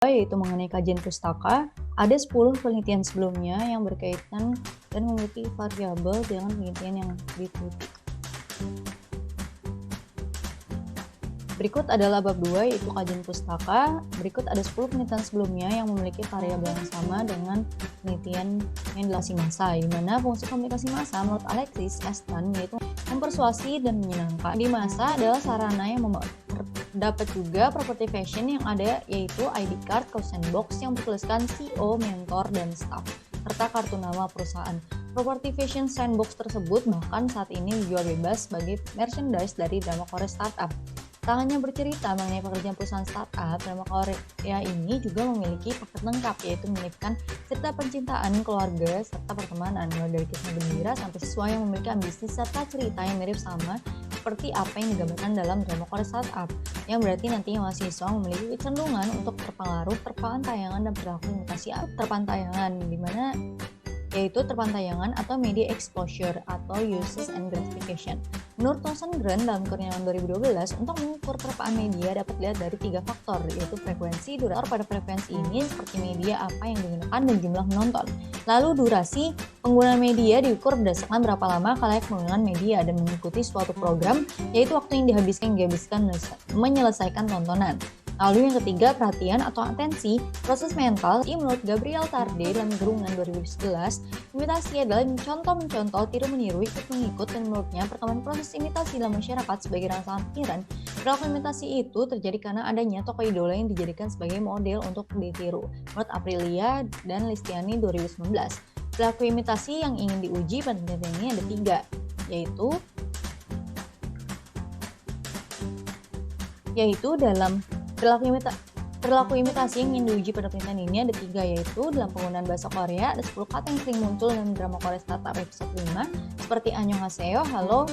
yaitu mengenai kajian pustaka. Ada 10 penelitian sebelumnya yang berkaitan dan memiliki variabel dengan penelitian yang diteliti. Berikut adalah bab 2 yaitu kajian pustaka. Berikut ada 10 penelitian sebelumnya yang memiliki variabel yang sama dengan penelitian yang dilakukan massa, di mana fungsi komunikasi massa menurut Alexis Aston yaitu mempersuasi dan menyenangkan. Di massa adalah sarana yang dapat juga property fashion yang ada yaitu ID card, question box yang bertuliskan CEO, mentor, dan staff, serta kartu nama perusahaan. Property fashion sandbox tersebut bahkan saat ini dijual bebas sebagai merchandise dari drama Korea startup. Tak hanya bercerita mengenai pekerjaan perusahaan startup, drama Korea ini juga memiliki paket lengkap yaitu menyelipkan cerita percintaan, keluarga, serta pertemanan, mulai dari kisah gembira sampai siswa yang memiliki ambisi serta cerita yang mirip sama seperti apa yang digambarkan dalam drama Korea startup, yang berarti nantinya mahasiswa memiliki kecenderungan untuk terpengaruh terpantayangan dan perilaku imitasi terpantayangan, di mana yaitu terpantayangan atau media exposure atau uses and gratification. Menurut Rosengren dalam kurniawan 2012, untuk mengukur terpaan media dapat dilihat dari 3 faktor, yaitu frekuensi, durasi pada frekuensi ini seperti media apa yang digunakan dan jumlah menonton. Lalu durasi penggunaan media diukur berdasarkan berapa lama kalian menggunakan media dan mengikuti suatu program, yaitu waktu yang dihabiskan menyelesaikan tontonan. Lalu yang ketiga, perhatian atau atensi, proses mental. Menurut Gabriel Tarde dalam Gerungan 2011, imitasi adalah mencontoh, tiru-meniru, ikut-mengikut, dan menurutnya perkembangan proses imitasi dalam masyarakat sebagai rangsangan pikiran. Perilaku imitasi itu terjadi karena adanya tokoh idola yang dijadikan sebagai model untuk ditiru. Menurut Aprilia dan Listiani 2019, perilaku imitasi yang ingin diuji pada penelitian ini ada 3, yaitu dalam Perilaku imitasi yang ingin diuji pada penelitian ini ada 3, yaitu dalam penggunaan bahasa Korea ada 10 kata yang sering muncul dalam drama Korea startup episode 5 seperti annyeonghaseyo, halo,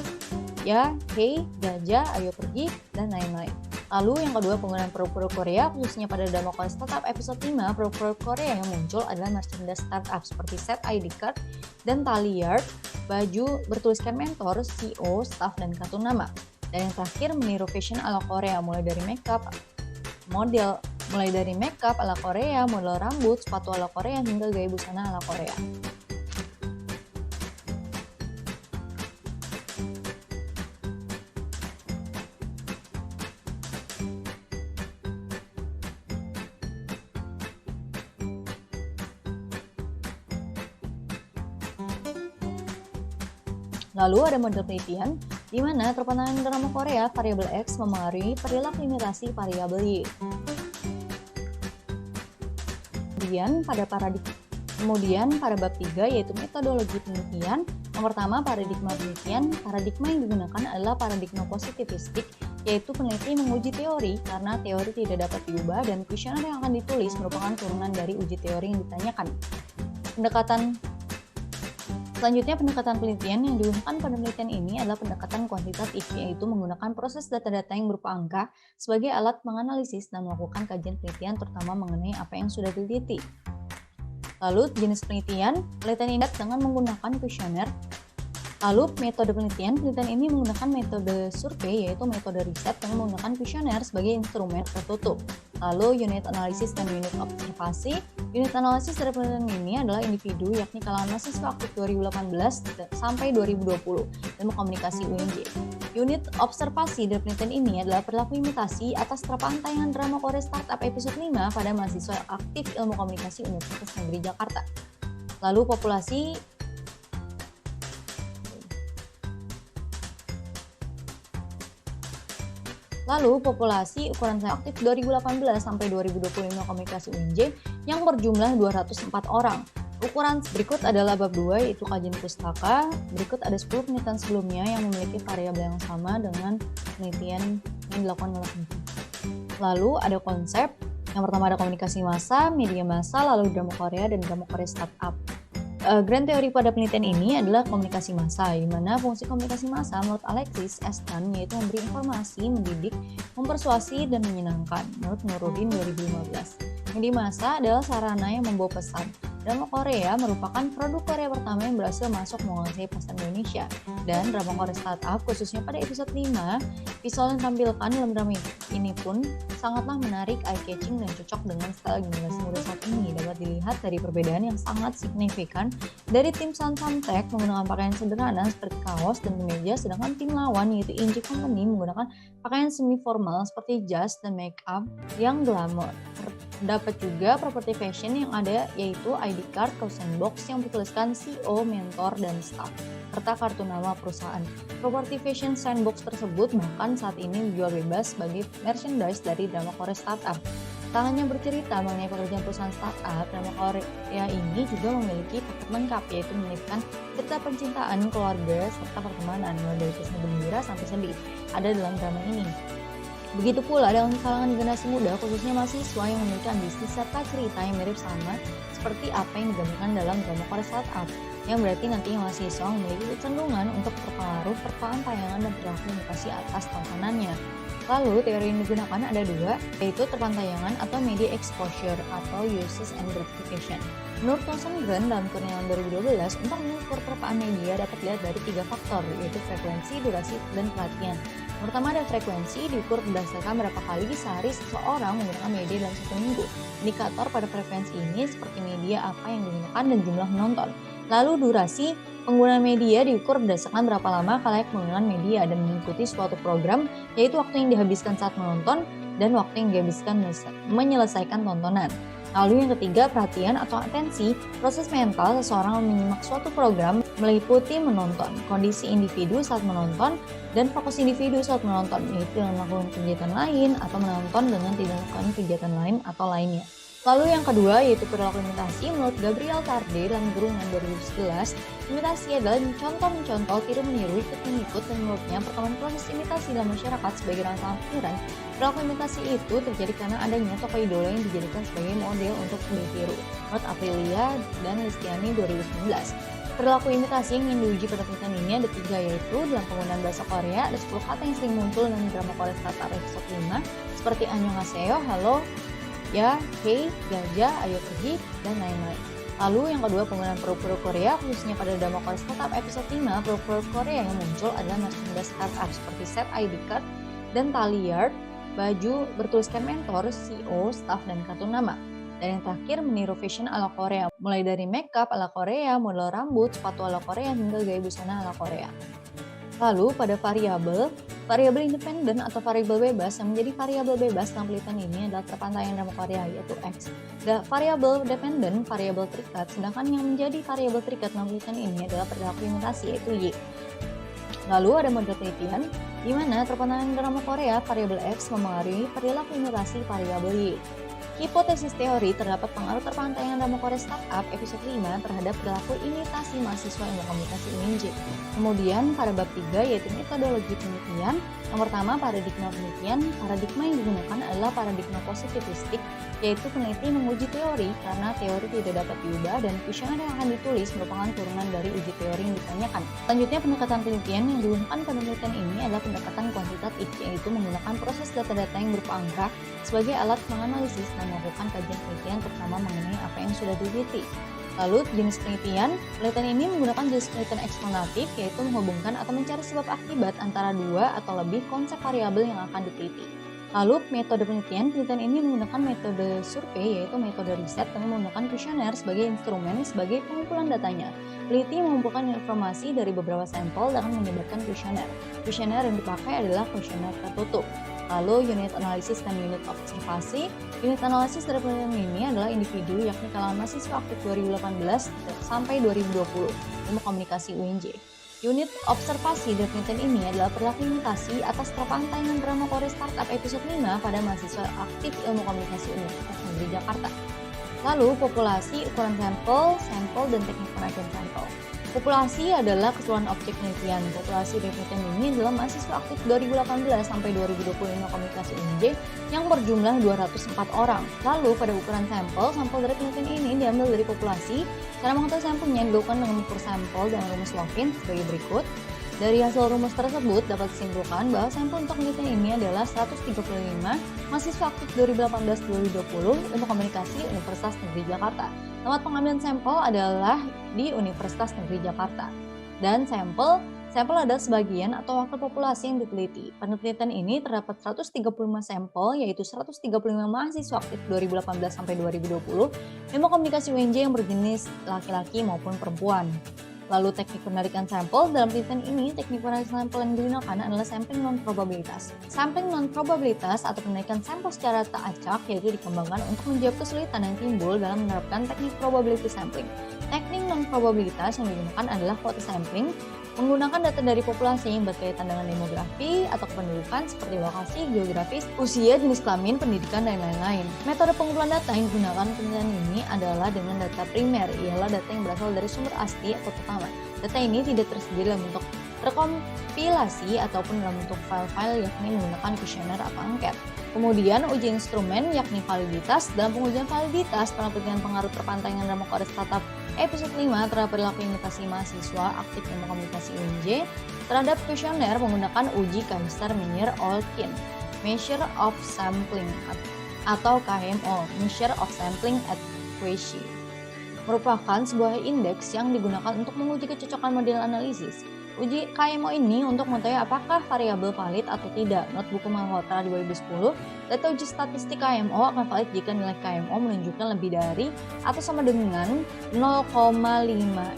ya, hey, jaja, ayo pergi, dan lain-lain. Lalu yang kedua, penggunaan produk-produk Korea khususnya pada drama Korea startup episode 5, produk-produk Korea yang muncul adalah merchandise startup seperti set ID card dan tali yard, baju bertuliskan mentor, CEO, staff, dan kartu nama. Dan yang terakhir, meniru fashion ala Korea mulai dari makeup ala Korea, model rambut, sepatu ala Korea, hingga gaya busana ala Korea. Lalu ada model penelitian di mana terpantayan drama Korea variabel X memengaruhi perilaku imitasi variabel Y. Kemudian pada bab 3 yaitu metodologi penelitian. Yang pertama, paradigma penelitian. Paradigma yang digunakan adalah paradigma positivistik, yaitu peneliti menguji teori karena teori tidak dapat diubah dan kuesioner yang akan ditulis merupakan turunan dari uji teori yang ditanyakan. Selanjutnya, pendekatan penelitian yang digunakan pada penelitian ini adalah pendekatan kuantitatif, yaitu menggunakan proses data-data yang berupa angka sebagai alat menganalisis dan melakukan kajian penelitian terutama mengenai apa yang sudah diteliti. Lalu, jenis penelitian ini dengan menggunakan kuesioner. Lalu, metode penelitian ini menggunakan metode survei, yaitu metode riset dengan menggunakan kuesioner sebagai instrumen tertutup. Lalu, unit analisis dan unit observasi. Unit analisis dari penelitian ini adalah individu, yakni kalangan mahasiswa aktif 2018 sampai 2020, ilmu komunikasi UNJ. Unit observasi dari penelitian ini adalah perilaku imitasi atas terpantayangan drama Korea startup episode 5 pada mahasiswa aktif ilmu komunikasi Universitas Negeri Jakarta. Lalu, populasi ukuran aktif 2018 sampai 2025 komunikasi UNJ yang berjumlah 204 orang. Ukuran berikut adalah bab 2 yaitu kajian pustaka. Berikut ada 10 penelitian sebelumnya yang memiliki variabel yang sama dengan penelitian yang dilakukan oleh peneliti. Lalu ada konsep. Yang pertama ada komunikasi massa, media massa, lalu drama Korea dan drama Korea startup. Grand teori pada penelitian ini adalah komunikasi massa, di mana fungsi komunikasi massa menurut Alexis Aston yaitu memberi informasi, mendidik, mempersuasi, dan menyenangkan, menurut Nuruddin 2015. Media massa adalah sarana yang membawa pesan. Drama Korea merupakan produk Korea pertama yang berhasil masuk menguasai pasar Indonesia. Dan drama Korea startup, khususnya pada episode 5, visual yang tampilkan dalam drama ini pun sangatlah menarik, eye-catching, dan cocok dengan style generasi muda saat ini. Dapat dilihat dari perbedaan yang sangat signifikan dari tim Soundtrack menggunakan pakaian sederhana seperti kaos dan kemeja, sedangkan tim lawan yaitu Inji Company menggunakan pakaian semi formal seperti jas dan make up yang glamour. Dapat juga properti fashion yang ada yaitu ID card, sandbox yang bertuliskan CEO, mentor, dan staff, serta kartu nama perusahaan. Properti fashion sandbox tersebut bahkan saat ini dijual bebas sebagai merchandise dari drama Korea startup. Tak hanya bercerita mengenai pekerjaan perusahaan startup, drama Korea ini juga memiliki paket lengkap yaitu menyelipkan cerita percintaan, keluarga, serta pertemanan, mulai dari kisah gembira sampai sedih ada dalam drama ini. Begitu pula dalam kalangan generasi muda, khususnya mahasiswa yang memiliki ambisi serta cerita yang mirip sama seperti apa yang digambarkan dalam drama Korea startup, yang berarti nantinya mahasiswa memiliki kecenderungan untuk terpengaruh terpaan tayangan dan perilaku imitasi atas tontonannya. Lalu teori yang digunakan ada dua, yaitu terpaan tayangan atau media exposure atau uses and gratification. Menurut Thomson Grant dalam penelitian 2012, untuk mengukur terpaan media dapat dilihat dari 3 faktor, yaitu frekuensi, durasi, dan perhatian. Pertama ada frekuensi, diukur berdasarkan berapa kali sehari seseorang menggunakan media dalam 1 minggu. Indikator pada frekuensi ini seperti media apa yang digunakan dan jumlah penonton. Lalu durasi, penggunaan media diukur berdasarkan berapa lama khalayak menggunakan media dan mengikuti suatu program, yaitu waktu yang dihabiskan saat menonton dan waktu yang dihabiskan menyelesaikan tontonan. Lalu yang ketiga, perhatian atau atensi, proses mental seseorang menyimak suatu program meliputi menonton, kondisi individu saat menonton, dan fokus individu saat menonton, yaitu dengan melakukan kegiatan lain atau menonton dengan tidak melakukan kegiatan lain atau lainnya. Lalu yang kedua yaitu perilaku imitasi. Menurut Gabriel Tarde dalam Gurungan 2011, imitasi adalah mencontoh, tiru meniru, ikut mengikut, dan menurutnya perkembangan proses imitasi dalam masyarakat sebagai rangkaian pikiran. Perilaku imitasi itu terjadi karena adanya tokoh idola yang dijadikan sebagai model untuk ditiru. Menurut Aprilia dan Listiani 2019. Perilaku imitasi yang ingin diuji pada penelitian ini ada 3, yaitu dalam penggunaan bahasa Korea ada 10 kata yang sering muncul dalam drama Korea startup episode 5 seperti annyeonghaseyo, halo, ya, hei, gajah, ayo pergi, dan lain-lain. Lalu yang kedua, penggunaan produk-produk Korea, khususnya pada drama Korea startup episode 5, produk-produk Korea yang muncul adalah merchandise startup seperti set ID card dan tali yard, baju bertuliskan mentor, CEO, staff, dan kartu nama. Dan yang terakhir, meniru fashion ala Korea, mulai dari makeup ala Korea, model rambut, sepatu ala Korea, hingga gaya busana ala Korea. Lalu pada variabel independen atau variabel bebas, yang menjadi variabel bebas dalam penelitian ini adalah terpaan tayangan drama Korea yaitu X. Dan variabel dependen, variabel terikat, sedangkan yang menjadi variabel terikat dalam penelitian ini adalah perilaku imitasi yaitu Y. Lalu ada model penelitian di mana terpaan tayangan drama Korea variabel X mempengaruhi perilaku imitasi variabel Y. Hipotesis teori terdapat pengaruh terpaan tayangan drama Korea startup episode 5 terhadap perilaku imitasi mahasiswa ilmu komunikasi UNJ. Kemudian pada bab 3 yaitu metodologi penelitian. Yang pertama, paradigma penelitian. Paradigma yang digunakan adalah paradigma positivistik, yaitu peneliti menguji teori karena teori tidak dapat diubah dan kuesioner yang akan ditulis merupakan turunan dari uji teori yang ditanyakan. Selanjutnya, pendekatan penelitian yang digunakan pada penelitian ini adalah pendekatan kuantitatif, yaitu menggunakan proses data-data yang berupa angka sebagai alat menganalisis dan melakukan kajian penelitian terutama mengenai apa yang sudah diteliti. Lalu jenis penelitian ini menggunakan jenis penelitian eksplanatif, yaitu menghubungkan atau mencari sebab akibat antara 2 atau lebih konsep variabel yang akan diteliti. Lalu metode penelitian ini menggunakan metode survei, yaitu metode riset dengan menggunakan kuesioner sebagai instrumen sebagai pengumpulan datanya. Peneliti mengumpulkan informasi dari beberapa sampel dengan menyebarkan kuesioner. Kuesioner yang dipakai adalah kuesioner tertutup. Lalu unit analisis dan unit observasi. Unit analisis dari penelitian ini adalah individu, yakni kalangan mahasiswa aktif 2018 sampai 2020, ilmu komunikasi UNJ. Unit observasi dari penelitian ini adalah perilaku imitasi atas terpaan tayangan drama Korea startup episode 5 pada mahasiswa aktif ilmu komunikasi Universitas Negeri Jakarta. Lalu populasi, ukuran sampel, dan teknik penelitian sampel. Populasi adalah keseluruhan objek penelitian. Populasi dari penelitian ini adalah mahasiswa aktif 2018 sampai 2020 ilmu komunikasi UNJ yang berjumlah 204 orang. Lalu pada ukuran sampel dari penelitian ini diambil dari populasi. Cara mengetahui sampelnya dilakukan dengan mengukur sampel dengan rumus Levin sebagai berikut. Dari hasil rumus tersebut dapat disimpulkan bahwa sampel untuk penelitian ini adalah 135 mahasiswa aktif 2018-2020 Ilmu Komunikasi Universitas Negeri Jakarta. Tempat pengambilan sampel adalah di Universitas Negeri Jakarta. Dan sampel adalah sebagian atau waktu populasi yang diteliti. Pada penelitian ini terdapat 135 sampel, yaitu 135 mahasiswa aktif 2018 sampai 2020 Ilmu Komunikasi UNJ yang berjenis laki-laki maupun perempuan. Lalu teknik penarikan sampel, dalam penelitian ini teknik penarikan sampel yang digunakan adalah sampling non-probabilitas. Sampling non-probabilitas atau penarikan sampel secara tak acak yaitu dikembangkan untuk menjawab kesulitan yang timbul dalam menerapkan teknik probability sampling. Teknik non-probabilitas yang digunakan adalah photosampling, menggunakan data dari populasi yang berkaitan dengan demografi atau kependudukan seperti lokasi, geografis, usia, jenis kelamin, pendidikan, dan lain-lain. Metode pengumpulan data yang digunakan penelitian ini adalah dengan data primer, ialah data yang berasal dari sumber asli atau pertama. Data ini tidak tersedia dalam bentuk terkompilasi ataupun dalam bentuk file-file yakni menggunakan kuesioner atau angket. Kemudian uji instrumen yakni validitas. Dalam pengujian validitas pada penelitian pengaruh terpantaian dalam kode startup episode 5 terhadap perilaku imitasi mahasiswa aktif Ilmu Komunikasi UNJ terhadap kuesioner menggunakan uji Kaiser-Meyer-Olkin Measure of Sampling atau KMO Measure of Sampling Adequacy merupakan sebuah indeks yang digunakan untuk menguji kecocokan model analisis. Uji KMO ini untuk mengetahui apakah variabel valid atau tidak. Menurut buku Malhotra 2010, data uji statistik KMO akan valid jika nilai KMO menunjukkan lebih dari atau sama dengan 0,5,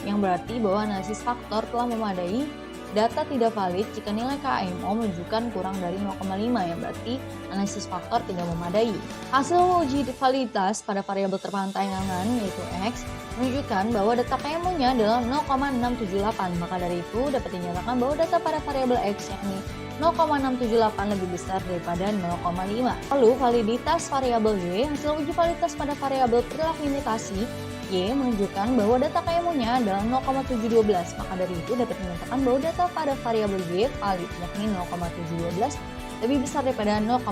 yang berarti bahwa analisis faktor telah memadai. Data tidak valid jika nilai KMO menunjukkan kurang dari 0,5, yang berarti analisis faktor tidak memadai. Hasil uji validitas pada variabel terpantaian yaitu X menunjukkan bahwa data KMO-nya adalah 0,678. Maka dari itu dapat dinyatakan bahwa data pada variabel X yakni 0,678 lebih besar daripada 0,5. Lalu validitas variabel Y, hasil uji validitas pada variabel perilaku imitasi Y menunjukkan bahwa data KMO-nya adalah 0,712. Maka dari itu dapat dinyatakan bahwa data pada variabel Y valid yakni 0,712 lebih besar daripada 0,5.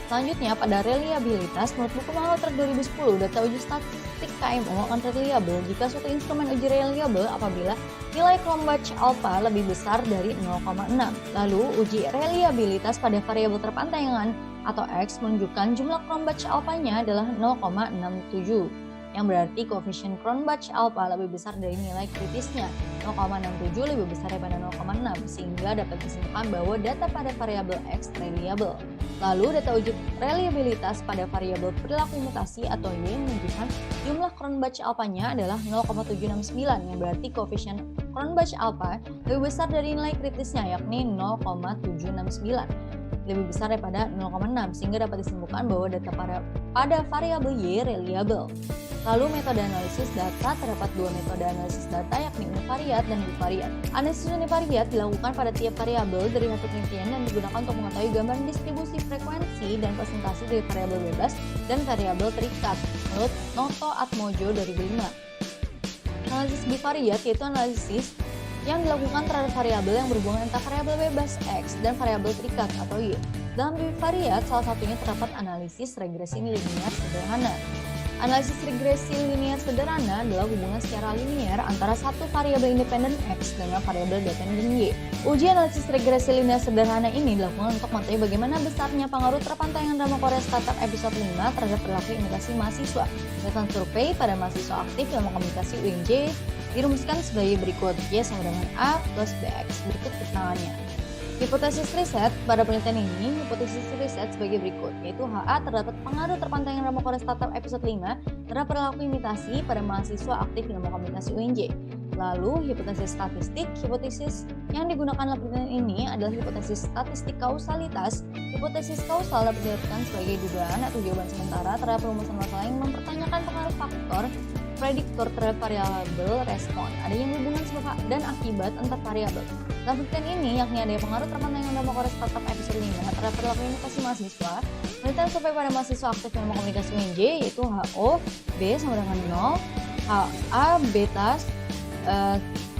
Selanjutnya pada reliabilitas, menurut buku Malhotra 2010, data uji statistik KMO akan reliable jika suatu instrumen uji reliable apabila nilai Cronbach alpha lebih besar dari 0,6. Lalu uji reliabilitas pada variabel terpantaian atau X menunjukkan jumlah Cronbach alpha-nya adalah 0,67. Yang berarti koefisien Cronbach alpha lebih besar dari nilai kritisnya 0,67 lebih besar daripada 0,6, sehingga dapat disimpulkan bahwa data pada variabel X reliable. Lalu data uji reliabilitas pada variabel perilaku imitasi atau Y menunjukkan jumlah Cronbach alpha-nya adalah 0,769, yang berarti koefisien Cronbach alpha lebih besar dari nilai kritisnya yakni 0,769 lebih besar daripada 0,6, sehingga dapat disimpulkan bahwa data pada variabel Y reliable. Lalu metode analisis data, terdapat dua metode analisis data yakni univariat dan bivariat. Analisis univariat dilakukan pada tiap variabel dari hasil penelitian dan digunakan untuk mengetahui gambaran distribusi frekuensi dan presentasi dari variabel bebas dan variabel terikat menurut Noto Atmojo 2005. Analisis bivariat yaitu analisis yang dilakukan terhadap variabel yang berhubungan antara variabel bebas X dan variabel terikat atau Y. Dalam bivariat, salah satunya terdapat analisis regresi linier sederhana. Analisis regresi linier sederhana adalah hubungan secara linier antara satu variabel independen X dengan variabel dependen Y. Uji analisis regresi linier sederhana ini dilakukan untuk mengetahui bagaimana besarnya pengaruh terpantaian drama Korea Startup episode 5 terhadap perilaku imitasi mahasiswa. Berdasarkan survei pada mahasiswa aktif Ilmu Komunikasi UNJ dirumuskan sebagai berikut, Y sama dengan A plus BX. Berikut keterangannya. Hipotesis riset pada penelitian ini, hipotesis riset sebagai berikut, yaitu HA terdapat pengaruh terpantaian drama Korea Startup episode 5 terhadap perilaku imitasi pada mahasiswa aktif Ilmu Komunikasi UNJ. Lalu, hipotesis statistik, hipotesis yang digunakan dalam penelitian ini adalah hipotesis statistik kausalitas. Hipotesis kausal dapat diartikan sebagai dugaan atau jawaban sementara terhadap rumusan masalah yang mempertanyakan pengaruh faktor prediktor terhadap variabel respon. Adanya hubungan sebab dan akibat antar variabel. Dalam penelitian ini, yakni adanya pengaruh terpantaian drama Korea Startup episode 5 terhadap perilaku imitasi mahasiswa. Penelitian survei pada mahasiswa aktif Ilmu Komunikasi UNJ yaitu HO B sama dengan 0, HA beta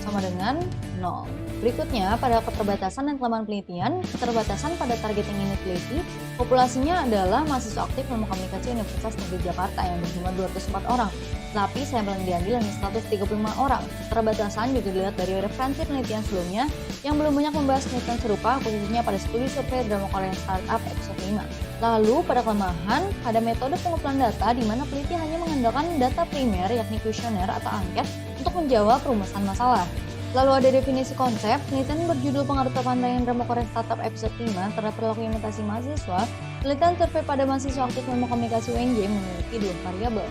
sama dengan 0. Berikutnya, pada keterbatasan dan kelemahan penelitian, keterbatasan pada target yang ingin diteliti, Populasinya adalah mahasiswa aktif ilmu komunikasi Universitas Negeri Jakarta yang berjumlah 204 orang. Tapi sampel yang diambil hanya 135 orang. Keterbatasan juga dilihat dari referensi penelitian sebelumnya yang belum banyak membahas penelitian serupa, khususnya pada studi survei drama Korea Startup episode 5. Lalu pada kelemahan, pada metode pengumpulan data di mana peneliti hanya mengandalkan data primer yakni kuesioner atau angket untuk menjawab rumusan masalah. Lalu ada definisi konsep, penelitian berjudul pengaruh terpandang drama Korea Startup episode 5 terhadap perilaku imitasi mahasiswa. Penelitian survei pada mahasiswa aktif ilmu komunikasi UNJ memiliki dua variabel,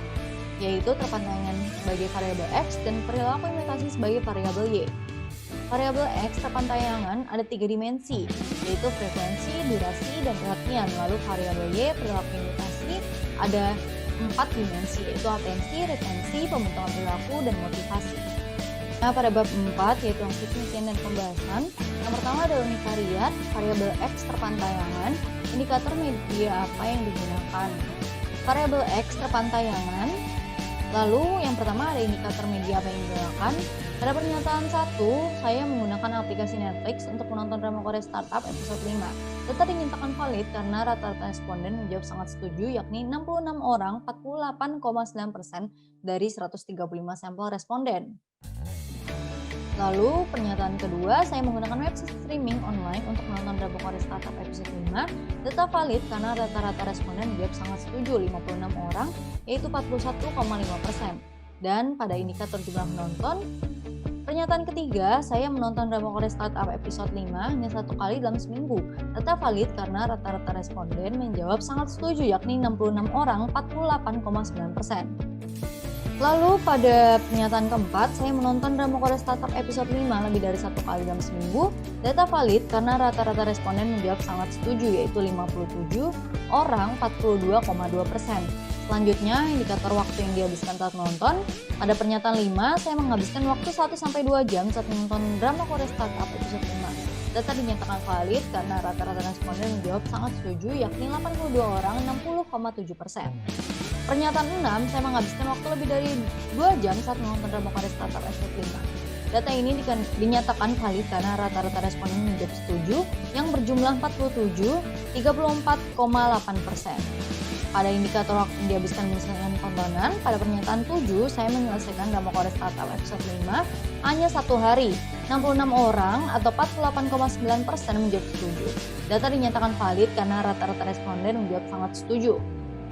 yaitu terpandangan sebagai variabel X dan perilaku imitasi sebagai variabel Y. Variabel X terpantayangan ada 3 dimensi, yaitu frekuensi, durasi, dan perhatian. Lalu variabel Y perilaku imitasi ada 4 dimensi, yaitu atensi, retensi, pembentukan perilaku, dan motivasi. Nah, pada bab 4 yaitu hasil penelitian dan pembahasan, yang pertama adalah univariat, variabel X terpantayangan, indikator media apa yang digunakan. Variabel X terpantayangan, lalu yang pertama ada indikator media apa yang digunakan. Pada pernyataan 1, saya menggunakan aplikasi Netflix untuk menonton drama Korea Startup episode 5. Data dinyatakan valid karena rata-rata responden menjawab sangat setuju, yakni 66 orang, 48,9% dari 135 sampel responden. Lalu pernyataan kedua, saya menggunakan web streaming online untuk menonton drama Korea Startup episode 5. Data valid karena rata-rata responden menjawab sangat setuju, 56 orang, yaitu 41,5%. Dan pada indikator jumlah penonton, pernyataan ketiga, saya menonton drama Korea Startup episode 5 hanya 1 kali dalam seminggu. Data valid karena rata-rata responden menjawab sangat setuju, yakni 66 orang, 48,9%. Lalu pada pernyataan keempat, saya menonton drama Korea Startup episode 5 lebih dari 1 kali dalam seminggu. Data valid karena rata-rata responden menjawab sangat setuju, yaitu 57 orang, 42,2%. Selanjutnya, indikator waktu yang dihabiskan saat menonton. Pada pernyataan 5, saya menghabiskan waktu 1-2 jam saat menonton drama Korea Startup episode 5. Data dinyatakan valid karena rata-rata responden menjawab sangat setuju, yakni 82 orang, 60,7%. Pernyataan 6, saya menghabiskan waktu lebih dari 2 jam saat menonton drama Korea Startup episode 5. Data ini dinyatakan valid karena rata-rata responden menjawab setuju yang berjumlah 47, 34,8%. Pada indikator waktu yang dihabiskan menyelesaikan tontonan, pada pernyataan 7, saya menyelesaikan drama Korea Startup episode 5 hanya 1 hari. 66 orang atau 48,9% menjawab setuju. Data dinyatakan valid karena rata-rata responden menjawab sangat setuju.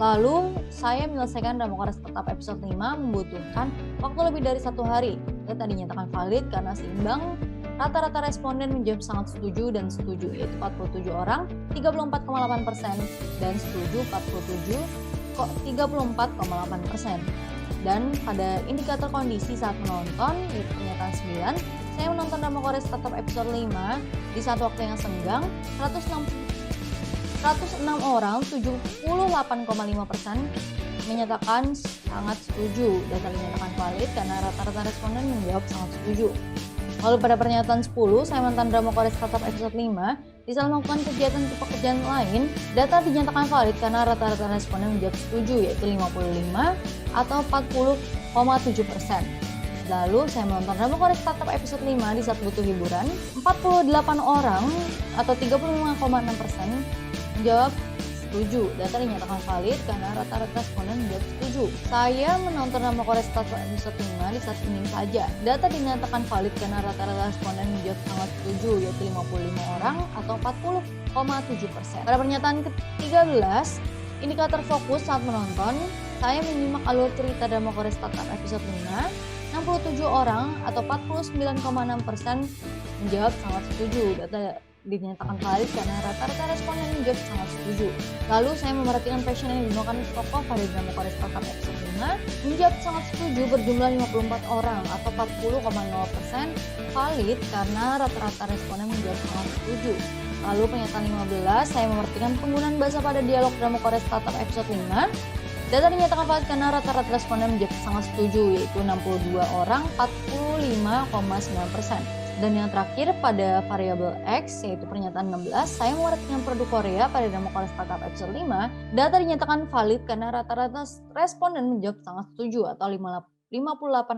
Lalu, saya menyelesaikan drama Korea Startup episode 5 membutuhkan waktu lebih dari 1 hari. Data dinyatakan valid karena seimbang, rata-rata responden menjawab sangat setuju dan setuju, yaitu 47 orang, 34,8%, dan setuju 34,8%. Dan pada indikator kondisi saat menonton, yaitu pernyataan 9, saya menonton drama Korea Startup episode 5 di satu waktu yang senggang, 106 orang, 78,5% menyatakan sangat setuju. Data dinyatakan valid karena rata-rata responden menjawab sangat setuju. Lalu pada pernyataan 10, saya menonton drama Korea Startup episode 5 di saat melakukan kegiatan atau pekerjaan lain. Data dinyatakan valid karena rata-rata responden menjawab setuju, yaitu 55 atau 40,7%. Lalu saya menonton drama Korea Startup episode 5 di saat butuh hiburan. 48 orang atau 35,6% menjawab setuju. Data dinyatakan valid karena rata-rata responden menjawab setuju. Saya menonton drama Korea Startup episode 5 di saat ini saja. Data dinyatakan valid karena rata-rata responden menjawab sangat setuju, yaitu 55 orang atau 40,7%. Pada pernyataan ke-13, indikator fokus saat menonton, saya menyimak alur cerita drama Korea Startup episode 5. 67 orang atau 49,6% menjawab sangat setuju. Data dinyatakan valid karena rata-rata responden menjawab sangat setuju. Lalu saya memperhatikan passion yang digunakan tokoh pada drama Korea Startup episode 5 menjawab sangat setuju berjumlah 54 orang atau 40,0% valid karena rata-rata responden menjawab sangat setuju. Lalu pernyataan 15, saya memperhatikan penggunaan bahasa pada dialog drama Korea Startup episode 5. Data dinyatakan valid karena rata-rata responden menjawab sangat setuju, yaitu 62 orang, 45,9%. Dan yang terakhir pada variabel X, yaitu pernyataan 16, saya memperhatikan produk Korea pada drama Korea Startup episode 5. Data dinyatakan valid karena rata-rata responden menjawab sangat setuju atau 58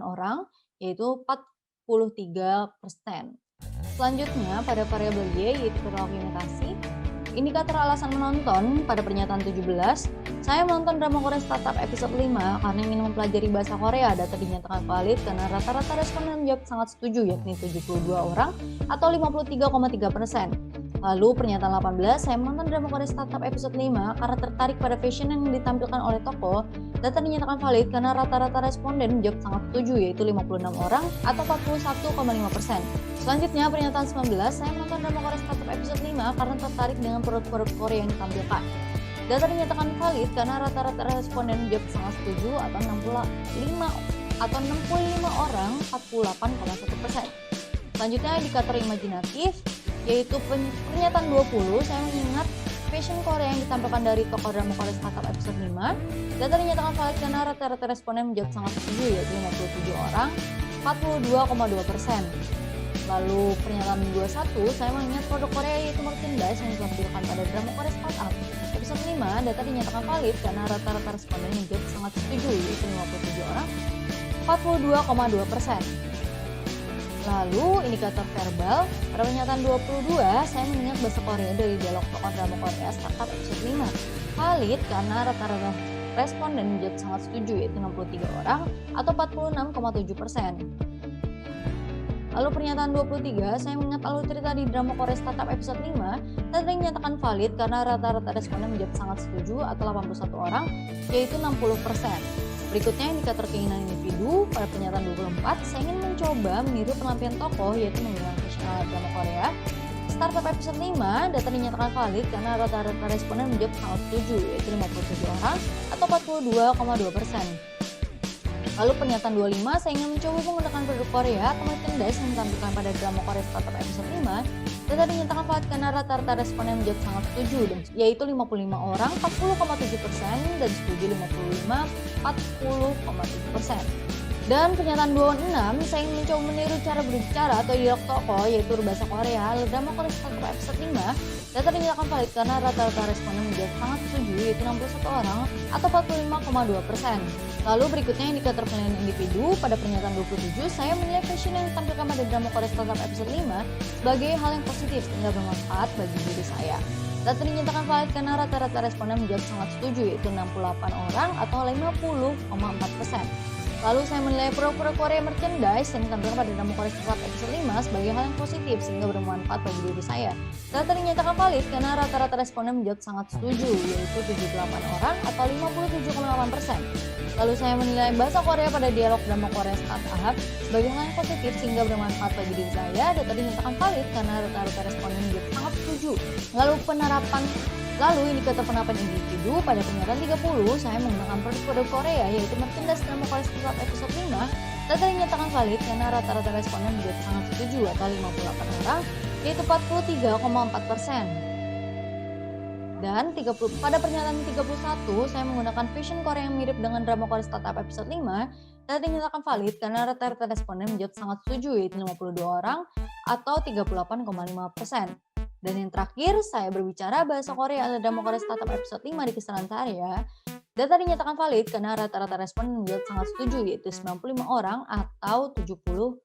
orang, yaitu 43%. Selanjutnya pada variabel Y, yaitu perilaku imitasi. Indikator alasan menonton pada pernyataan 17, saya menonton drama Korea Startup episode 5 karena ingin mempelajari bahasa Korea. Data dinyatakan valid karena rata-rata responden menjawab sangat setuju, yakni 72 orang atau 53,3%. Lalu pernyataan 18, saya menonton drama Korea Startup episode 5 karena tertarik pada fashion yang ditampilkan oleh tokoh. Data dinyatakan valid karena rata-rata responden menjawab sangat setuju, yaitu 56 orang atau 41,5%. Selanjutnya pernyataan 19, saya menonton drama Korea Startup episode 5 karena tertarik dengan produk-produk Korea yang ditampilkan. Data dinyatakan valid karena rata-rata responden menjawab sangat setuju atau 65 orang 48,1%. Selanjutnya indikator imajinatif, yaitu pernyataan 20, saya mengingat fashion Korea yang ditampilkan dari tokoh drama Korea Startup episode 5. Data dinyatakan valid karena rata-rata responden menjawab sangat setuju, yaitu 57 orang 42,2%. Lalu pernyataan 21, saya mengingat produk Korea yaitu merchandise yang ditampilkan pada drama Korea Startup episode 5. Data dinyatakan valid karena rata-rata responden menjawab sangat setuju, yaitu 57 orang 42,2%. Lalu indikator verbal, pada pernyataan 22, saya mengingat bahasa Korea dari dialog tokoh drama Korea Startup episode 5. Valid karena rata-rata responden menjawab sangat setuju, yaitu 63 orang atau 46,7%. Lalu pernyataan 23, saya mengingat alur cerita di drama Korea Startup episode 5, data dinyatakan valid karena rata-rata responden menjawab sangat setuju atau 81 orang, yaitu 60%. Berikutnya indikator keinginan individu, pada pernyataan 24, saya ingin mencoba meniru penampilan tokoh yaitu menggunakan fashion ala drama Korea Startup episode 5, data dinyatakan valid karena rata-rata responden menjawab sangat setuju, yaitu 57 orang atau 42,2%. Lalu pernyataan 25, saya ingin mencoba menggunakan produk Korea atau merchandise yang ditampilkan pada drama Korea Startup episode 5. Data dinyatakan valid karena rata-rata responden menjawab sangat setuju, yaitu 55 orang 40,7% dan setuju 55 40,7%. Dan pernyataan 26, saya ingin mencoba meniru cara berbicara atau dialog tokoh yaitu berbahasa Korea drama Korea Startup episode 5. Data dinyatakan valid karena rata-rata responden menjawab sangat setuju, yaitu 61 orang atau 45,2%. Lalu berikutnya indikator penilaian individu, pada pernyataan 27, saya menilai fashion yang ditampilkan pada drama Korea Startup episode 5 sebagai hal yang positif sehingga bermanfaat bagi diri saya. Data dinyatakan valid karena rata-rata responden menjawab sangat setuju, yaitu 68 orang atau 50,4%. Lalu saya menilai produk-produk Korea merchandise yang ditampilkan pada drama Korea Startup episode 5 sebagai hal yang positif sehingga bermanfaat bagi diri saya. Data dinyatakan valid karena rata-rata responden menjawab sangat setuju, yaitu 78 orang atau 57,8%. Lalu saya menilai bahasa Korea pada dialog drama Korea Startup sebagai hal yang positif sehingga bermanfaat bagi diri saya. Data dinyatakan valid karena rata-rata responden menjawab sangat setuju. Lalu indikator penerapan individu, pada pernyataan 30, saya menggunakan produk Korea yaitu merchandise drama Korea Startup episode 5. Data dinyatakan valid karena rata-rata responden menjawab sangat setuju atau 58 orang, yaitu 43,4%. Dan pada pernyataan 31, saya menggunakan fashion Korea yang mirip dengan drama Korea Startup episode 5. Data dinyatakan valid karena rata-rata responden menjawab sangat setuju, yaitu 52 orang atau 38,5%. Dan yang terakhir, saya berbicara bahasa Korea ala drama Korea Startup episode 5 di kisaran saya. Data dinyatakan valid karena rata-rata responden menjawab sangat setuju, yaitu 95 orang atau 70,4%.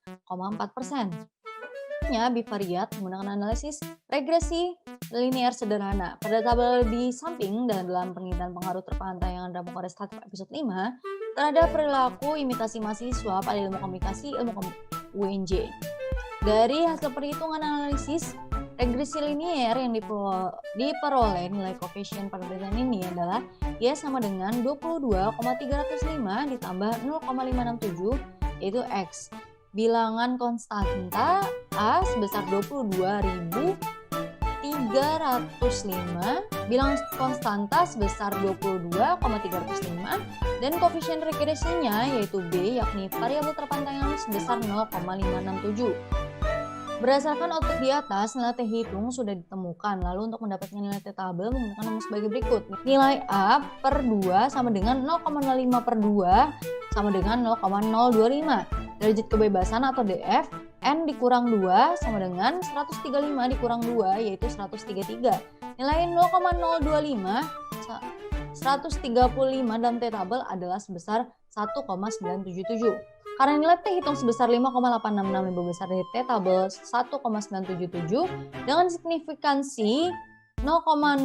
Bivariat menggunakan analisis regresi linear sederhana. Pada tabel di samping dan dalam penelitian pengaruh terpaan tayangan drama Korea Startup episode 5 terhadap perilaku imitasi mahasiswa pada ilmu komunikasi UNJ. Dari hasil perhitungan analisis regresi linear yang diperoleh nilai koefisien pada penelitian ini adalah Y sama dengan 22,305 ditambah 0,567 yaitu X. Bilangan konstanta A sebesar 22.305, bilangan konstanta sebesar 22,305 dan koefisien regresinya yaitu B yakni variabel terpantayan sebesar 0,567. Berdasarkan output di atas, nilai T hitung sudah ditemukan. Lalu untuk mendapatkan nilai T tabel menggunakan rumus sebagai berikut. Nilai A per 2 sama dengan 0,05 per 2 sama dengan 0,025. Derajat kebebasan atau DF, N dikurang 2 sama dengan 135 dikurang 2 yaitu 133. Nilai 0,025, 135 dalam T tabel adalah sebesar 1,977. Karena nilai T hitung sebesar 5,866 lebih besar dari T tabel 1,977 dengan signifikansi 0,000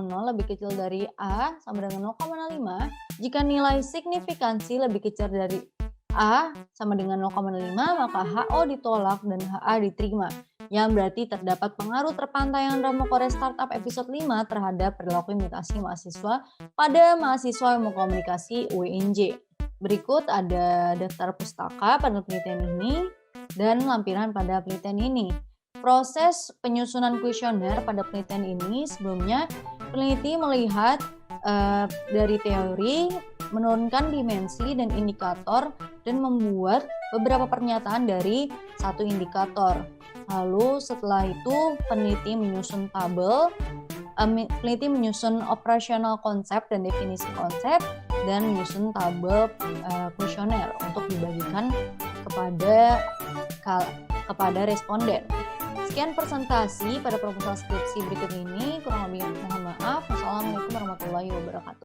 lebih kecil dari A sama dengan 0,05, jika nilai signifikansi lebih kecil dari A sama dengan 0,5, maka HO ditolak dan HA diterima. Yang berarti terdapat pengaruh terpantau drama Korea Startup episode 5 terhadap perilaku imitasi mahasiswa pada mahasiswa ilmu komunikasi UNJ. Berikut ada daftar pustaka pada penelitian ini dan lampiran pada penelitian ini. Proses penyusunan kuesioner pada penelitian ini sebelumnya peneliti melihat dari teori, menurunkan dimensi dan indikator, dan membuat beberapa pernyataan dari satu indikator. Lalu setelah itu peneliti menyusun tabel, peneliti menyusun operasional konsep dan definisi konsep, dan menyusun tabel kuesioner untuk dibagikan kepada responden. Sekian presentasi pada proposal skripsi berikut ini. Kurang lebih mohon maaf. Wassalamualaikum warahmatullahi wabarakatuh.